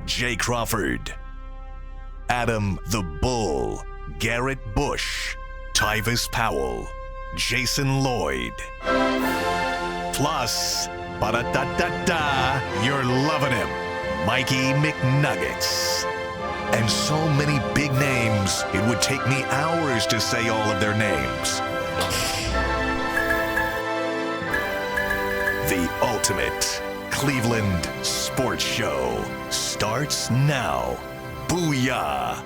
Jay Crawford, Adam the Bull, Garrett Bush, Tyvis Powell, Jason Lloyd. Plus, ba-da-da-da-da, you're loving him, Mikey McNuggets. And so many big names, it would take me hours to say all of their names. The ultimate Cleveland sports show starts now. Booyah!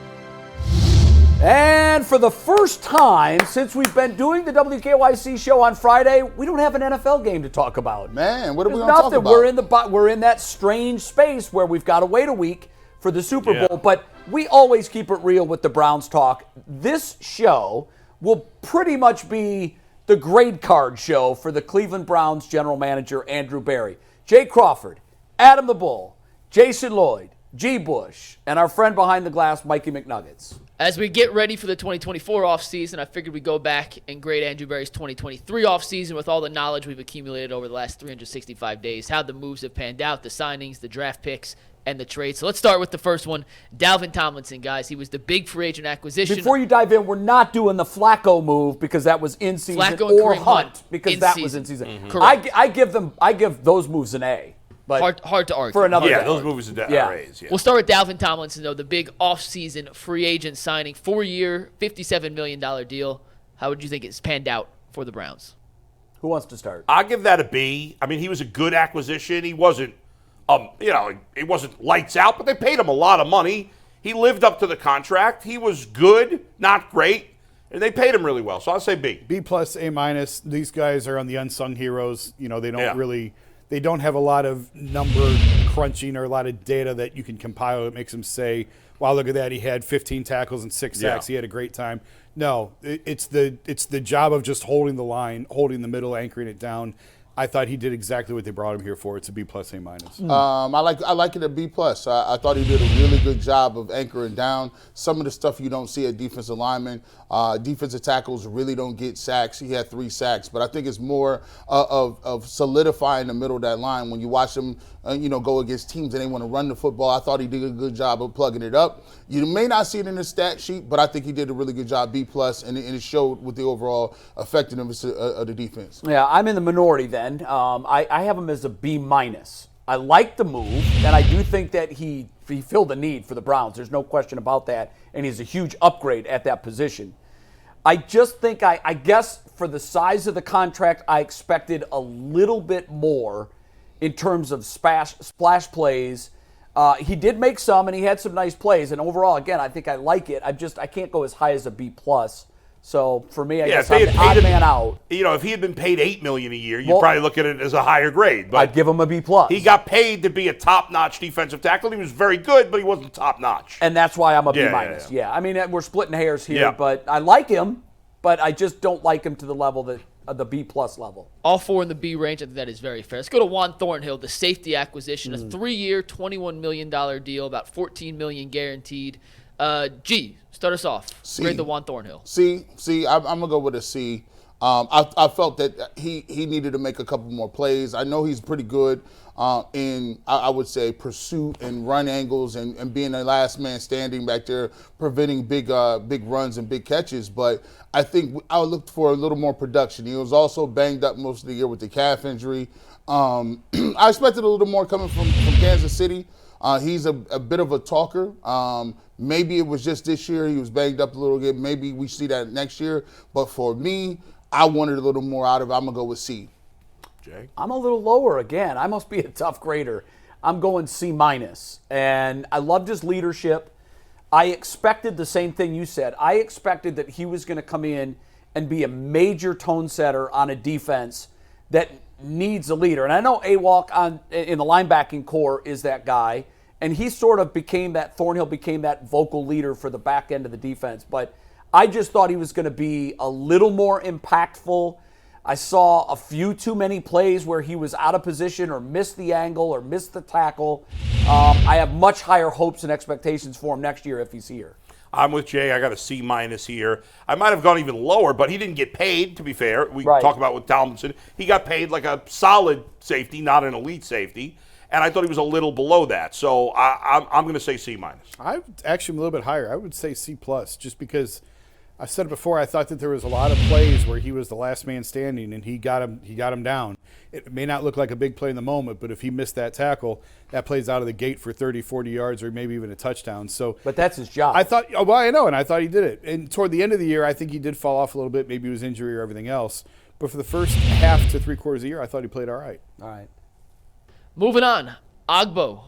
And for the first time since we've been doing the WKYC show on Friday, we don't have an NFL game to talk about. Man, what are we going to talk about? We're in that strange space where we've got to wait a week for the Super Bowl, but we always keep it real with the Browns talk. This show will pretty much be the grade card show for the Cleveland Browns general manager, Andrew Berry. Jay Crawford, Adam the Bull, Jason Lloyd, G. Bush, and our friend behind the glass, Mikey McNuggets. As we get ready for the 2024 offseason, I figured we'd go back and grade Andrew Berry's 2023 offseason with all the knowledge we've accumulated over the last 365 days, how the moves have panned out, the signings, the draft picks, and the trades. So let's start with the first one, Dalvin Tomlinson, guys. He was the big free agent acquisition. Before you dive in, we're not doing the Flacco move because that was in season, Flacco or and Kareem Hunt because that season. was in season. Mm-hmm. I give those moves an A. But hard to argue. For another day. Those movies are A's. Yeah. We'll start with Dalvin Tomlinson, though, the big offseason free agent signing, 4-year, $57 million deal. How would you think it's panned out for the Browns? Who wants to start? I'll give that a B. I mean, he was a good acquisition. He wasn't, it wasn't lights out, but they paid him a lot of money. He lived up to the contract. He was good, not great, and they paid him really well. So I'll say B. B plus, A minus. These guys are on the unsung heroes. They don't really. They don't have a lot of number crunching or a lot of data that you can compile that makes them say, wow, look at that. He had 15 tackles and 6 sacks. He had a great time. No, it's the job of just holding the line, holding the middle, anchoring it down. I thought he did exactly what they brought him here for. It's a B plus, A minus. I like it a B plus. I thought he did a really good job of anchoring down some of the stuff you don't see at defensive linemen. Defensive tackles really don't get sacks. He had 3 sacks, but I think it's more of solidifying the middle of that line. When you watch him, go against teams and they want to run the football, I thought he did a good job of plugging it up. You may not see it in the stat sheet, but I think he did a really good job, B plus, and it showed with the overall effectiveness of the defense. Yeah, I'm in the minority then. I have him as a B minus. I like the move, and I do think that he filled a need for the Browns. There's no question about that, and he's a huge upgrade at that position. I just think, I guess for the size of the contract, I expected a little bit more in terms of splash plays. He did make some, and he had some nice plays. And overall, again, I think I like it. I can't go as high as a B plus. So for me, I guess I'm the odd man out. If he had been paid $8 million a year, you'd probably look at it as a higher grade. But I'd give him a B plus. He got paid to be a top-notch defensive tackle. He was very good, but he wasn't top-notch. And that's why I'm a B minus. Yeah, I mean, we're splitting hairs here, but I like him, but I just don't like him to the level that the B plus level. All 4 in the B range. I think that is very fair. Let's go to Juan Thornhill, the safety acquisition, a 3-year, $21 million deal, about $14 million guaranteed. G, start us off. C. Grade the Juan Thornhill. C. I'm going to go with a C. I felt that he needed to make a couple more plays. I know he's pretty good in, I would say, pursuit and run angles and being the last man standing back there, preventing big runs and big catches. But I think I looked for a little more production. He was also banged up most of the year with the calf injury. I expected a little more coming from Kansas City. He's a bit of a talker. Maybe it was just this year he was banged up a little bit. Maybe we see that next year. But for me, I wanted a little more out of it. I'm going to go with C. Jay? I'm a little lower again. I must be a tough grader. I'm going C minus. And I loved his leadership. I expected the same thing you said. I expected that he was going to come in and be a major tone setter on a defense that needs a leader. And I know Awalk in the linebacking core is that guy. And he sort of Thornhill became that vocal leader for the back end of the defense. But I just thought he was going to be a little more impactful. I saw a few too many plays where he was out of position or missed the angle or missed the tackle. I have much higher hopes and expectations for him next year if he's here. I'm with Jay. I got a C minus here. I might have gone even lower, but he didn't get paid, to be fair. We talk about with Tomlinson. He got paid like a solid safety, not an elite safety. and I thought he was a little below that. So I'm going to say C-. I'm actually a little bit higher. I would say C+, just because I've said it before. I thought that there was a lot of plays where he was the last man standing, and he got him down. It may not look like a big play in the moment, but if he missed that tackle, that plays out of the gate for 30, 40 yards or maybe even a touchdown. So, but that's his job. I thought, well, I know, and I thought he did it. And toward the end of the year, I think he did fall off a little bit. Maybe it was injury or everything else. But for the first half to 3/4 of the year, I thought he played all right. All right. Moving on, Ogbo,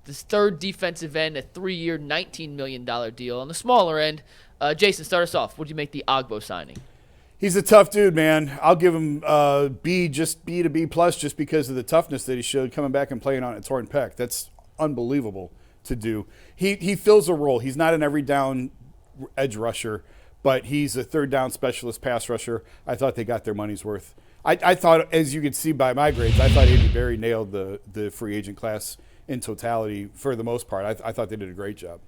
this third defensive end, a 3-year, $19 million deal. On the smaller end, Jason, start us off. What do you make the Ogbo signing? He's a tough dude, man. I'll give him B to B plus, just because of the toughness that he showed coming back and playing on a torn pec. That's unbelievable to do. He fills a role. He's not an every down edge rusher, but he's a third down specialist pass rusher. I thought they got their money's worth. I thought, as you could see by my grades, I thought Andy Berry nailed the free agent class in totality for the most part. I thought they did a great job.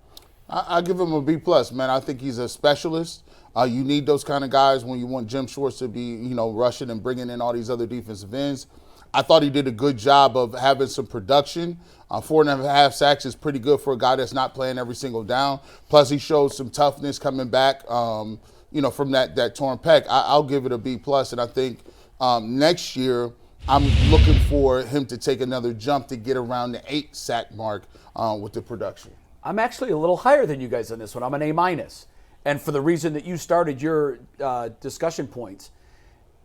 I give him a B plus, man. I think he's a specialist. You need those kind of guys when you want Jim Schwartz to be, rushing and bringing in all these other defensive ends. I thought he did a good job of having some production. 4.5 sacks is pretty good for a guy that's not playing every single down. Plus, he showed some toughness coming back, from that torn pec. I'll give it a B plus, and I think next year I'm looking for him to take another jump to get around the 8 sack mark with the production. I'm actually a little higher than you guys on this one. I'm an A-. And for the reason that you started your discussion points,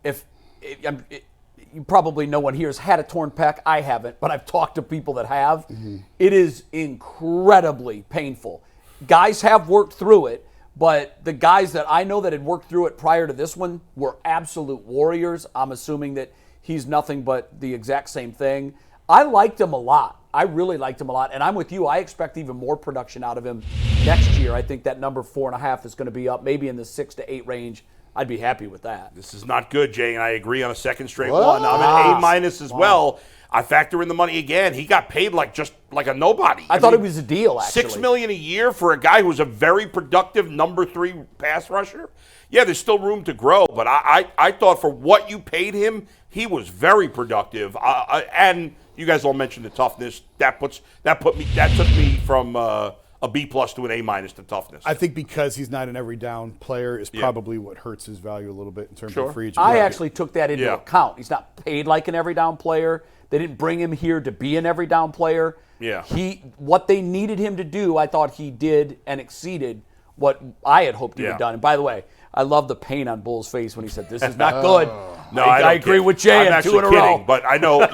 you probably no one here has had a torn pec. I haven't, but I've talked to people that have. Mm-hmm. It is incredibly painful. Guys have worked through it, but the guys that I know that had worked through it prior to this one were absolute warriors. I'm assuming that he's nothing but the exact same thing. I liked him a lot. I really liked him a lot, and I'm with you. I expect even more production out of him next year. I think that number 4.5 is going to be up maybe in the 6 to 8 range. I'd be happy with that. This is not good, Jay, and I agree on a second straight one. I'm an A- as well. I factor in the money again. He got paid like a nobody. I thought it was a deal, actually. $6 million a year for a guy who's a very productive number 3 pass rusher. Yeah, there's still room to grow, but I thought for what you paid him, he was very productive. And you guys all mentioned the toughness. That took me from a B plus to an A- to toughness. I think because he's not an every down player is probably what hurts his value a little bit in terms of free agent. I actually took that into account. He's not paid like an every down player. They didn't bring him here to be an every down player. Yeah. What they needed him to do, I thought he did and exceeded what I had hoped he had done. And by the way, I love the pain on Bull's face when he said, "This is not good." No, I agree with Jay. I'm two in a row. But I know,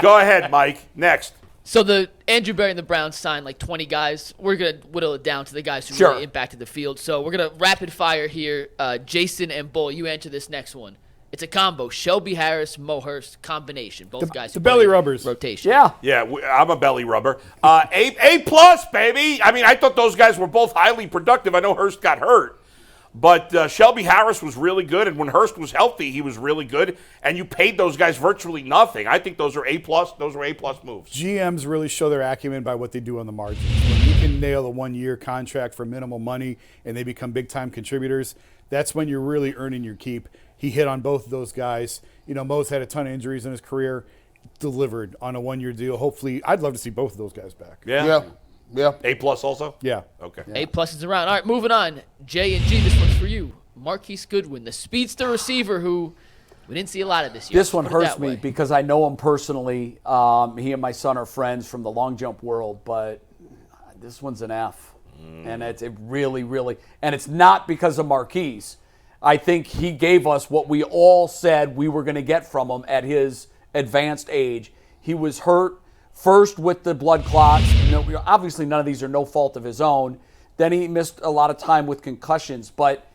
Go ahead, Mike. Next. So the Andrew Berry and the Browns signed like 20 guys. We're going to whittle it down to the guys who really impacted the field. So we're going to rapid fire here. Jason and Bull, you answer this next one. It's a combo. Shelby Harris, Mo Hurst combination. Both guys. The belly rubbers. Rotation. Yeah, I'm a belly rubber. A plus, baby. I mean, I thought those guys were both highly productive. I know Hurst got hurt. But Shelby Harris was really good, and when Hurst was healthy, he was really good. And you paid those guys virtually nothing. I think those are A plus. Those are A plus moves. GMs really show their acumen by what they do on the margins. When you can nail a 1-year contract for minimal money, and they become big time contributors, that's when you're really earning your keep. He hit on both of those guys. Mo's had a ton of injuries in his career. Delivered on a 1-year deal. Hopefully, I'd love to see both of those guys back. Yeah. A plus also? Yeah. Okay. A plus is around. All right, moving on. J and G, this one's for you. Marquise Goodwin, the speedster receiver who we didn't see a lot of this year. This one hurts me because I know him personally. He and my son are friends from the long jump world, but this one's an F. And it's really, and it's not because of Marquise. I think he gave us what we all said we were going to get from him at his advanced age. He was hurt first with the blood clots. Obviously, none of these are no fault of his own. Then he missed a lot of time with concussions. But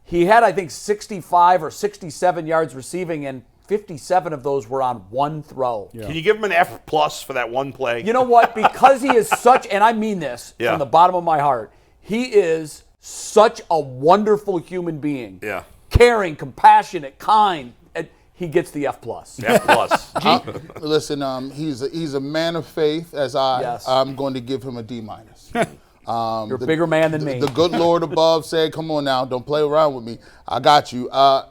he had, I think, 65 or 67 yards receiving, and 57 of those were on one throw. Yeah. Can you give him an F plus for that one play? You know what? Because he is such, and I mean this from the bottom of my heart, he is such a wonderful human being. Yeah. Caring, compassionate, kind. He gets the F plus. F plus. Listen, he's a man of faith. I'm going to give him a D minus. You're a bigger man than me. The good Lord above said, "Come on now, don't play around with me. I got you."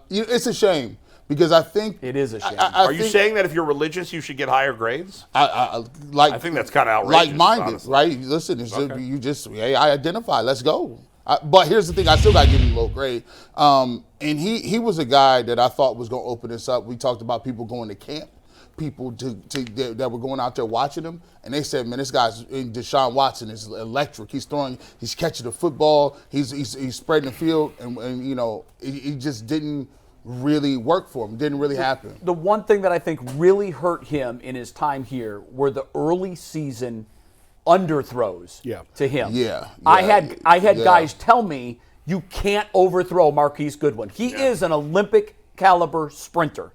It's a shame because I think It is a shame. Are you saying that if you're religious, you should get higher grades? I think that's kind of outrageous. Like-minded, honestly. right? Listen, you just, hey, I identify. Let's go. But here's the thing: I still got to give him a low grade. And he was a guy that I thought was going to open this up. We talked about people going to camp, people that were going out there watching him, and they said, "Man, this guy's Deshaun Watson is electric. He's catching the football, he's spreading the field, and you know, he just didn't really work for him. Didn't really happen." The one thing that I think really hurt him in his time here were the early season underthrows to him. I had guys tell me, you can't overthrow Marquise Goodwin. He is an Olympic caliber sprinter.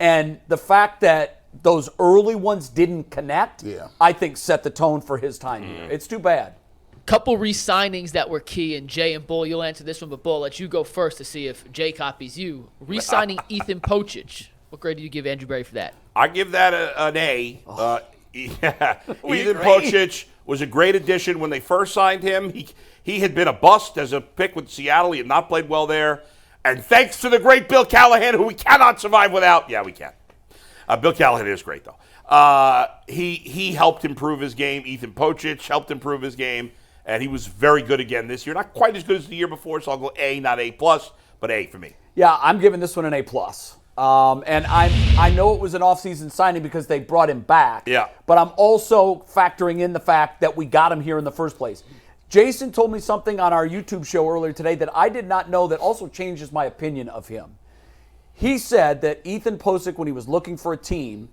And the fact that those early ones didn't connect, I think set the tone for his time here. It's too bad. Couple re-signings that were key, and Jay and Bull, you'll answer this one, but Bull, I'll let you go first to see if Jay copies you. Re-signing Ethan Pocic. What grade do you give Andrew Berry for that? I give that an A. Ethan Pocic was a great addition when they first signed him. He had been a bust as a pick with Seattle. He had not played well there. And thanks to the great Bill Callahan, who we cannot survive without. Yeah, we can. Bill Callahan is great, though. He helped improve his game. Ethan Pocic helped improve his game. And he was very good again this year. Not quite as good as the year before, so I'll go A, not A+, but A for me. Yeah, I'm giving this one an A+. And I know it was an offseason signing because they brought him back. Yeah. But I'm also factoring in the fact that we got him here in the first place. Jason told me something on our YouTube show earlier today that I did not know that also changes my opinion of him. He said that Ethan Pocic, when he was looking for a team,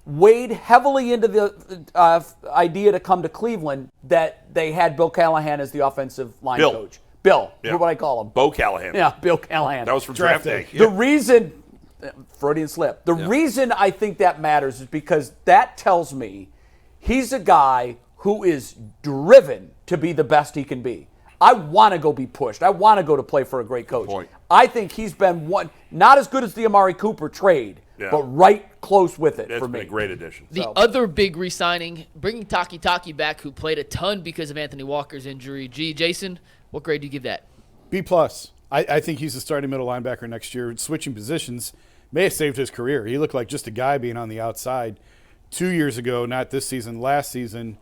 weighed heavily into the idea to come to Cleveland that they had Bill Callahan as the offensive line coach. Bill. Yeah. What do I call him? Bo Callahan. Yeah, Bill Callahan. That was from draft day. The reason, Freudian slip, the reason I think that matters is because that tells me he's a guy who is driven to be the best he can be. I want to go be pushed. I want to go to play for a great coach. I think he's been not as good as the Amari Cooper trade, but right close with it for me. It's been a great addition. The other big re-signing, bringing Taki back, who played a ton because of Anthony Walker's injury. Jason, what grade do you give that? B+. I think he's a starting middle linebacker next year. Switching positions may have saved his career. He looked like just a guy being on the outside. 2 years ago, not this season, last season,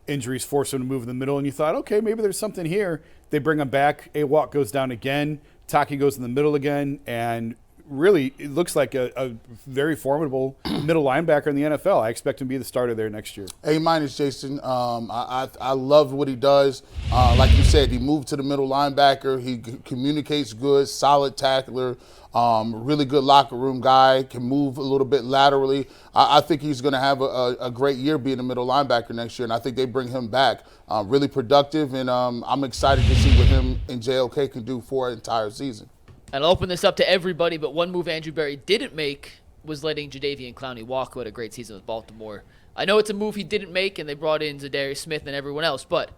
injuries forced him to move in the middle, and you thought, okay, maybe there's something here. They bring him back. A-Walk goes down again. Taki goes in the middle again, and really it looks like a very formidable middle linebacker in the NFL. I expect him to be the starter there next year. A-, Jason. I love what he does. Like you said, he moved to the middle linebacker. He communicates good, solid tackler, really good locker room guy, can move a little bit laterally. I think he's going to have a great year being a middle linebacker next year, and I think they bring him back. Really productive, and I'm excited to see what him and JOK can do for an entire season. And I'll open this up to everybody, but one move Andrew Berry didn't make was letting Jadeveon Clowney walk, who had a great season with Baltimore. I know it's a move he didn't make, and they brought in Za'Darius Smith and everyone else, but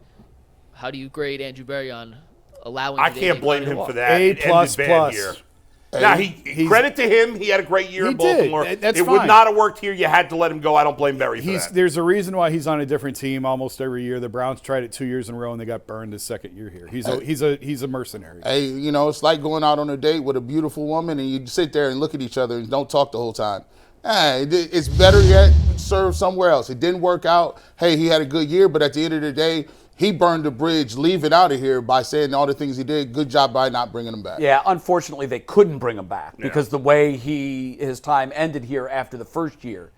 how do you grade Andrew Berry on allowing I can't blame him for that. A++. It ended bad here. Now, credit to him. He had a great year in Baltimore. That's it fine. would not have worked here. You had to let him go. I don't blame Berry for that. There's a reason why he's on a different team almost every year. The Browns tried it 2 years in a row, and they got burned his second year here. He's a mercenary. Hey, you know, it's like going out on a date with a beautiful woman, and you sit there and look at each other and don't talk the whole time. It's better yet serve somewhere else. It didn't work out. Hey, he had a good year, but at the end of the day, he burned the bridge leaving out of here by saying all the things he did. Good job by not bringing him back. Yeah, unfortunately, they couldn't bring him back because the way his time ended here after the first year.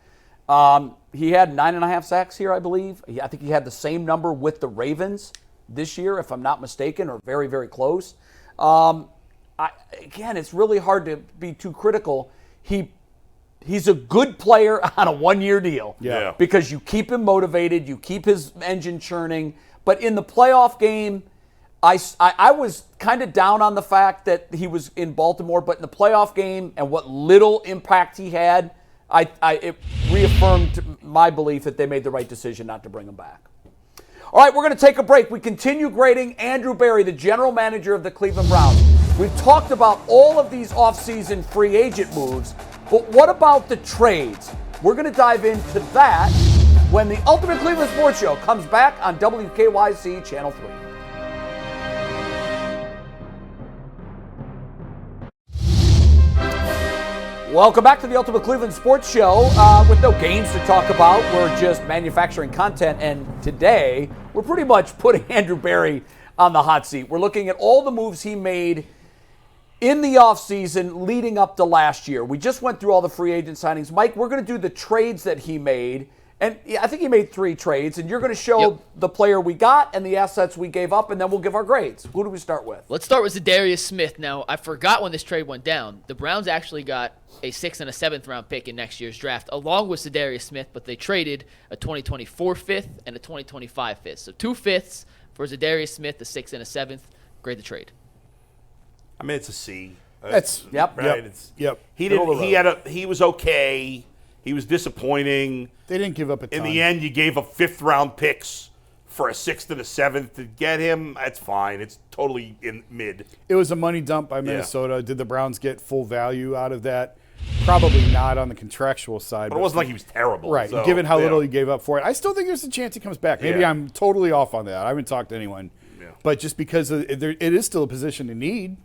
He had 9.5 sacks here, I believe. I think he had the same number with the Ravens this year, if I'm not mistaken, or very, very close. Again, it's really hard to be too critical. He's a good player on a one-year deal because you keep him motivated, you keep his engine churning. But in the playoff game, I was kind of down on the fact that he was in Baltimore, but in the playoff game and what little impact he had, it reaffirmed my belief that they made the right decision not to bring him back. All right, we're going to take a break. We continue grading Andrew Berry, the general manager of the Cleveland Browns. We've talked about all of these offseason free agent moves, but what about the trades? We're going to dive into that when the Ultimate Cleveland Sports Show comes back on WKYC Channel 3. Welcome back to the Ultimate Cleveland Sports Show with no games to talk about. We're just manufacturing content, and today we're pretty much putting Andrew Berry on the hot seat. We're looking at all the moves he made in the offseason leading up to last year. We just went through all the free agent signings. Mike, we're going to do the trades that he made, and I think he made 3 trades, and you're going to show the player we got and the assets we gave up, and then we'll give our grades. Who do we start with? Let's start with Za'Darius Smith. Now, I forgot when this trade went down. The Browns actually got a 6th and a 7th round pick in next year's draft, along with Za'Darius Smith, but they traded a 2024 5th and a 2025 5th. So 2 5ths for Za'Darius Smith, a 6th and a 7th. Grade the trade. I mean, it's a C. That's right. He was okay. He was disappointing. They didn't give up a ton. In the end, you gave up 5th round picks for a 6th and a 7th to get him. That's fine. It's totally in mid. It was a money dump by Minnesota. Did the Browns get full value out of that? Probably not on the contractual side. But it wasn't like he was terrible. Right. So, given how little he gave up for it, I still think there's a chance he comes back. Maybe I'm totally off on that. I haven't talked to anyone. Yeah. But just because it is still a position to need,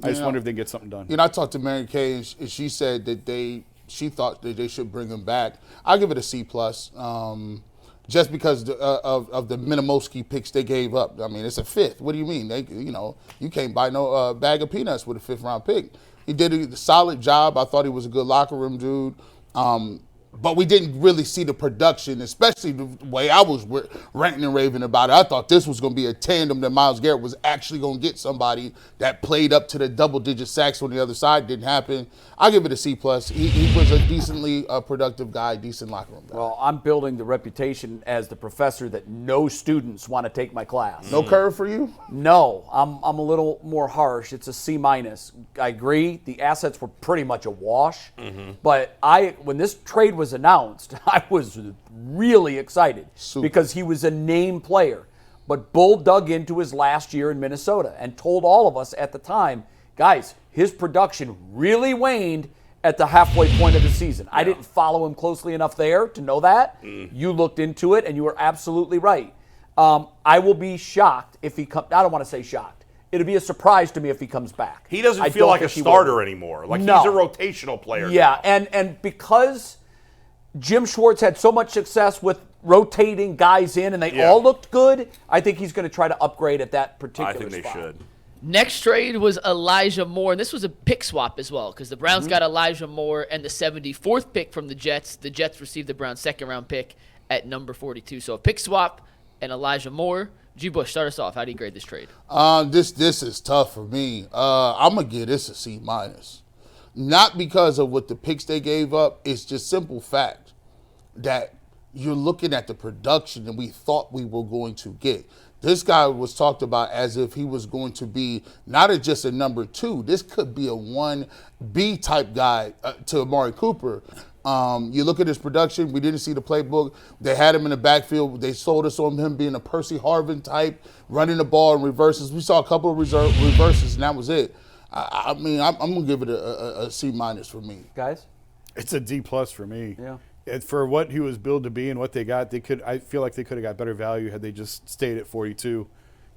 I just wonder if they can get something done. I talked to Mary Kay, and she said that she thought that they should bring him back. I'll give it a C+. Just because of the Minimowski picks they gave up. I mean, it's a 5th. What do you mean? You can't buy no bag of peanuts with a 5th round pick. He did a solid job. I thought he was a good locker room dude. But we didn't really see the production, especially the way I was ranting and raving about it. I thought this was going to be a tandem that Myles Garrett was actually going to get somebody that played up to the double-digit sacks on the other side. Didn't happen. I'll give it a C+. He was a decently productive guy, decent locker room guy. Well, I'm building the reputation as the professor that no students want to take my class. No curve for you? No, I'm a little more harsh. It's a C-. I agree. The assets were pretty much a wash. But when this trade was announced, I was really excited because he was a name player. But Bull dug into his last year in Minnesota and told all of us at the time, guys, his production really waned at the halfway point of the season. I didn't follow him closely enough there to know that. You looked into it, and you were absolutely right. I will be shocked if he comes. I don't want to say shocked. It'll be a surprise to me if he comes back. He doesn't feel like a starter anymore. Like he's a rotational player. Yeah, and because Jim Schwartz had so much success with rotating guys in, and they all looked good, I think he's going to try to upgrade at that particular spot. I think they should. Next trade was Elijah Moore, and this was a pick swap as well because the Browns got Elijah Moore and the 74th pick from the Jets. The Jets received the Browns' 2nd-round pick at number 42. So a pick swap and Elijah Moore. G. Bush, start us off. How do you grade this trade? This is tough for me. I'm going to give this a C-. Not because of what the picks they gave up. It's just simple fact that you're looking at the production that we thought we were going to get. This guy was talked about as if he was going to be not just a number 2. This could be a 1B type guy to Amari Cooper. You look at his production. We didn't see the playbook. They had him in the backfield. They sold us on him being a Percy Harvin type, running the ball in reverses. We saw a couple of reverses, and that was it. I'm going to give it a C- for me. Guys? It's a D+ for me. Yeah. For what he was billed to be and what they got, I feel like they could have got better value had they just stayed at 42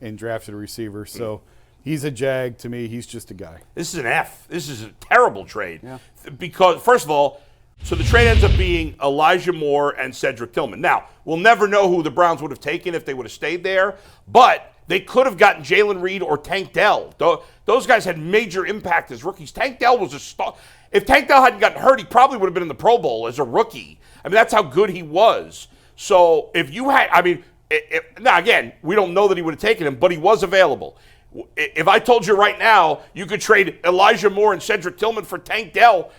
and drafted a receiver. So he's a Jag to me. He's just a guy. This is an F. This is a terrible trade. Yeah. Because, first of all, so the trade ends up being Elijah Moore and Cedric Tillman. Now, we'll never know who the Browns would have taken if they would have stayed there, but they could have gotten Jalen Reed or Tank Dell. Those guys had major impact as rookies. Tank Dell was a star. If Tank Dell hadn't gotten hurt, he probably would have been in the Pro Bowl as a rookie. I mean, that's how good he was. So if you had, now again, we don't know that he would have taken him, but he was available. If I told you right now you could trade Elijah Moore and Cedric Tillman for Tank Dell,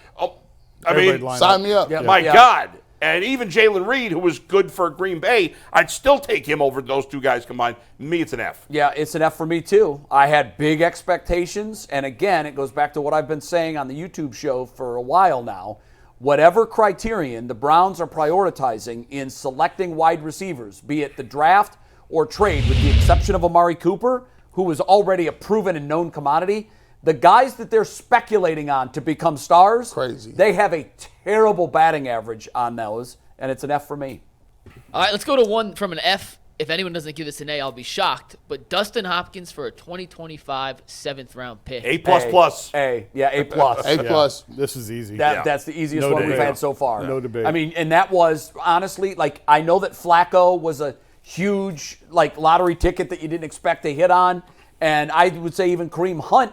sign me up. My God. And even Jalen Reed, who was good for Green Bay, I'd still take him over those two guys combined. Me, it's an F. Yeah, it's an F for me, too. I had big expectations. And again, it goes back to what I've been saying on the YouTube show for a while now. Whatever criterion the Browns are prioritizing in selecting wide receivers, be it the draft or trade, with the exception of Amari Cooper, who was already a proven and known commodity, the guys that they're speculating on to become stars, crazy. They have a terrible batting average on those, and it's an F for me. All right, let's go to one from an F if anyone doesn't give this an A, I'll be shocked. But Dustin Hopkins for a 2025 7th-round pick. A plus. A. Yeah, A plus. A plus. This is easy. That's the easiest No one debate. we've had so far. No debate. I mean, and that was, honestly, like, I know that Flacco was a huge, like, lottery ticket that you didn't expect to hit on. And I would say even Kareem Hunt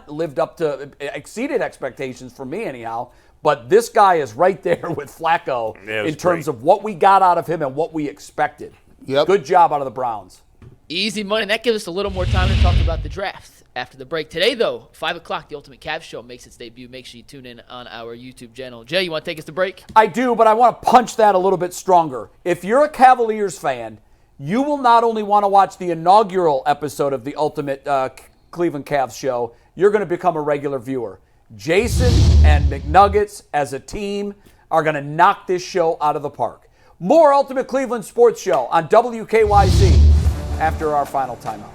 exceeded expectations for me anyhow. But this guy is right there with Flacco in terms of what we got out of him and what we expected. Yep. Good job out of the Browns. Easy money. And that gives us a little more time to talk about the draft after the break. Today, though, 5 o'clock, the Ultimate Cavs Show makes its debut. Make sure you tune in on our YouTube channel. Jay, you want to take us to break? I do, but I want to punch that a little bit stronger. If you're a Cavaliers fan, you will not only want to watch the inaugural episode of the Ultimate Cleveland Cavs Show, you're going to become a regular viewer. Jason and McNuggets as a team are going to knock this show out of the park. More Ultimate Cleveland Sports Show on WKYZ after our final timeout.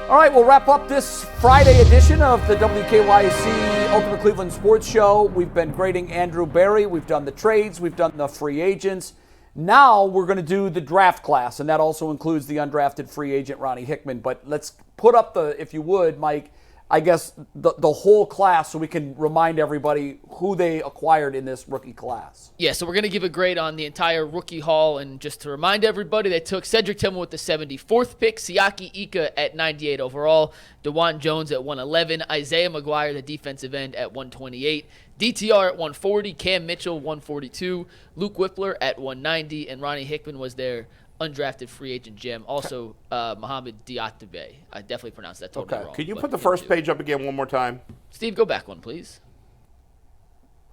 All right, we'll wrap up this Friday edition of the WKYC Ultimate Cleveland Sports Show. We've been grading Andrew Berry. We've done the trades. We've done the free agents. Now we're going to do the draft class, and that also includes the undrafted free agent Ronnie Hickman. But let's put up if you would, Mike, I guess the whole class so we can remind everybody who they acquired in this rookie class. Yeah, so we're going to give a grade on the entire rookie haul. And just to remind everybody, they took Cedric Tillman with the 74th pick, Siaki Ika at 98 overall, Dawand Jones at 111, Isaiah McGuire, the defensive end, at 128, DTR at 140, Cam Mitchell 142, Luke Whippler at 190, and Ronnie Hickman was their undrafted free agent gem. Also, Mohamed Diatabé. I definitely pronounced that totally wrong. Could you put the first page up again one more time? Steve, go back one, please.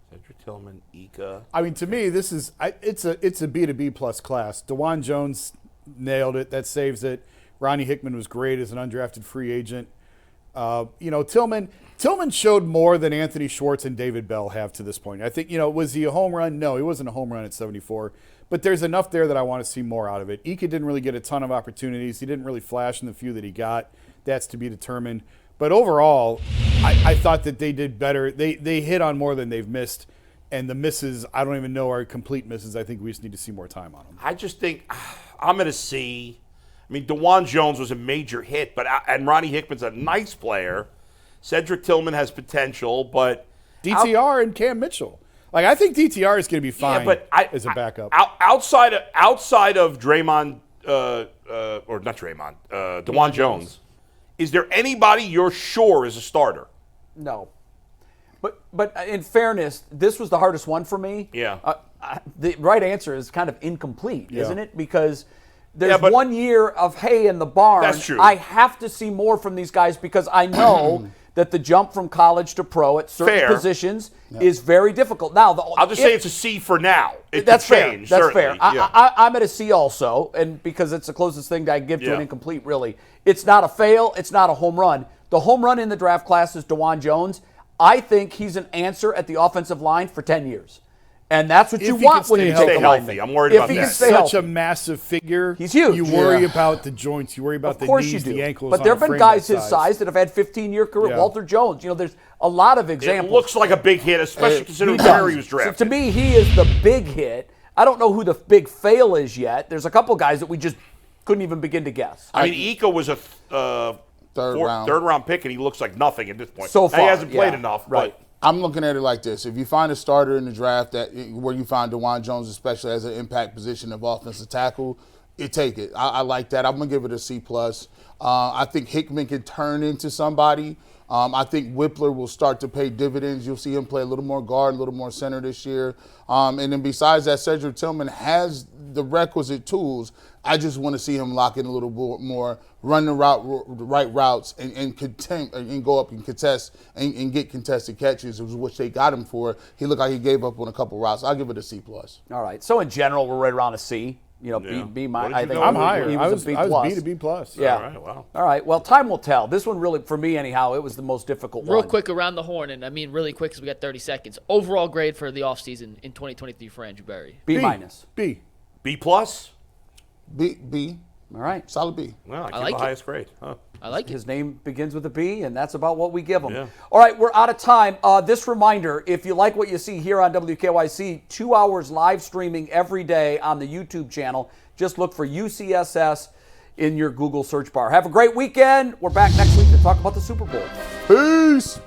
Cedric Tillman, Ika. I mean, to me, this is it's a B to B plus class. Dawand Jones nailed it. That saves it. Ronnie Hickman was great as an undrafted free agent. Tillman showed more than Anthony Schwartz and David Bell have to this point. I think, was he a home run? No, he wasn't a home run at 74. But there's enough there that I want to see more out of it. Ika didn't really get a ton of opportunities. He didn't really flash in the few that he got. That's to be determined. But overall, I thought that they did better. They hit on more than they've missed. And the misses, I don't even know are complete misses. I think we just need to see more time on them. I just think I'm going to see. I mean, Dawand Jones was a major hit, and Ronnie Hickman's a nice player. Cedric Tillman has potential, but DTR and Cam Mitchell. Like, I think DTR is going to be fine as a backup. Outside of Draymond, or not Draymond, Dawand Jones, is there anybody you're sure is a starter? No. But in fairness, this was the hardest one for me. Yeah. The right answer is kind of incomplete, Yeah. isn't it? Because there's 1 year of hay in the barn. That's true. I have to see more from these guys because I know that the jump from college to pro at certain positions is very difficult. Now, I'll just say it's a C for now. That's fair. Change, That's certainly. fair. Yeah. I'm at a C also, and because it's the closest thing that I can give to Yeah. an incomplete, really. It's not a fail. It's not a home run. The home run in the draft class is Dawand Jones. I think he's an answer at the offensive line for 10 years. And that's what you want when you take a lineman. I'm worried If about he that. can stay Such healthy. a massive figure. He's huge. You worry Yeah. about the joints. You worry about Of the course knees, you do. the ankles. But on there a have been frame guys that his size that have had 15-year career. Yeah. Walter Jones. There's a lot of examples. It looks like a big hit, especially considering He where does. he was drafted. So to me, he is the big hit. I don't know who the big fail is yet. There's a couple guys that we just couldn't even begin to guess. I mean, Ika was a Third round pick, and he looks like nothing at this point. So Now, far, he hasn't played yeah. enough, Right. but I'm looking at it like this. If you find a starter in the draft where you find Dawand Jones, especially as an impact position of offensive tackle, you take it. I like that. I'm going to give it a C+. I think Hickman can turn into somebody. I think Whippler will start to pay dividends. You'll see him play a little more guard, a little more center this year. And then besides that, Cedric Tillman has the requisite tools. I just want to see him lock in a little bit more, run the right routes, and go up and contest and get contested catches, which they got him for. He looked like he gave up on a couple routes. I'll give it a C+. All right. So in general, we're right around a C. Yeah. B What did I you think go I'm with? higher. He I was was a B+. B to B plus. Yeah. all right, wow. All right. Well, time will tell. This one really, for me anyhow, it was the most difficult one. Real quick around the horn, and I mean really quick because we got 30 seconds. Overall grade for the offseason in 2023 for Andrew Berry. B minus. B. B plus? B. All right. Solid B. Well, I like give it. the highest grade. Huh. I like it. His name begins with a B, and that's about what we give him. Yeah. All right, we're out of time. This reminder, if you like what you see here on WKYC, 2 hours live streaming every day on the YouTube channel. Just look for UCSS in your Google search bar. Have a great weekend. We're back next week to talk about the Super Bowl. Peace.